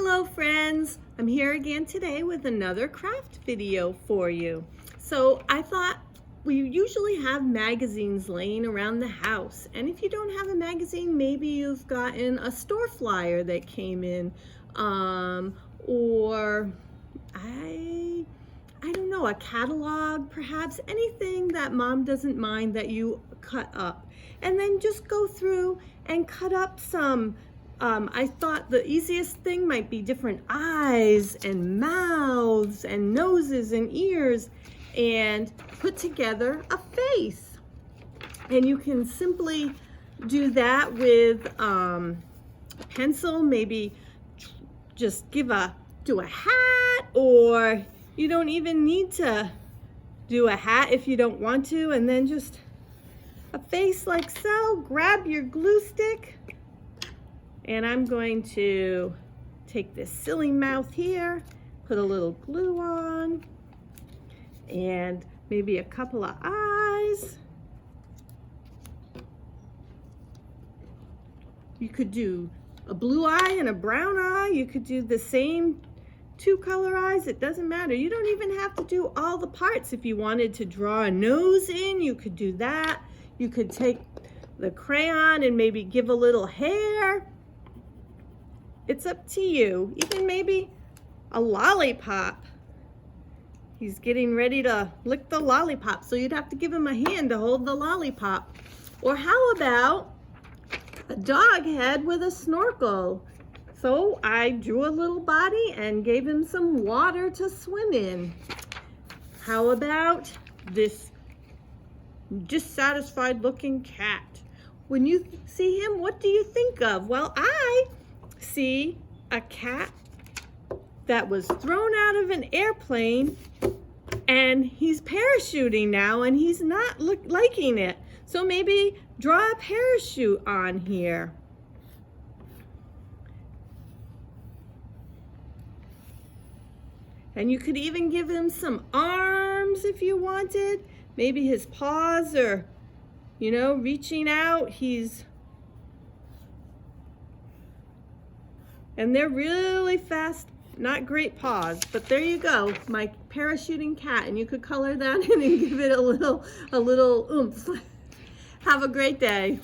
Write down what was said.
Hello friends, I'm here again today with another craft video for you. So I thought we usually have magazines laying around the house, and if you don't have a magazine, maybe you've gotten a store flyer that came in, or I don't know, a catalog perhaps, anything that mom doesn't mind that you cut up. And then just go through and cut up some I thought the easiest thing might be different eyes and mouths and noses and ears, and put together a face. And you can simply do that with pencil, maybe just do a hat, or you don't even need to do a hat if you don't want to, and then just a face like so. Grab your glue stick. And I'm going to take this silly mouth here, put a little glue on, and maybe a couple of eyes. You could do a blue eye and a brown eye. You could do the same two color eyes. It doesn't matter. You don't even have to do all the parts. If you wanted to draw a nose in, you could do that. You could take the crayon and maybe give a little hair. It's up to you. Even maybe a lollipop. He's getting ready to lick the lollipop, so you'd have to give him a hand to hold the lollipop. Or how about a dog head with a snorkel? So I drew a little body and gave him some water to swim in. How about this dissatisfied looking cat? When you see him, what do you think of? Well, I see a cat that was thrown out of an airplane, and he's parachuting now, and he's not liking it. So maybe draw a parachute on here. And you could even give him some arms if you wanted. Maybe his paws are, reaching out. And they're really fast, not great paws, but there you go, my parachuting cat, and you could color that in and give it a little oomph. Have a great day.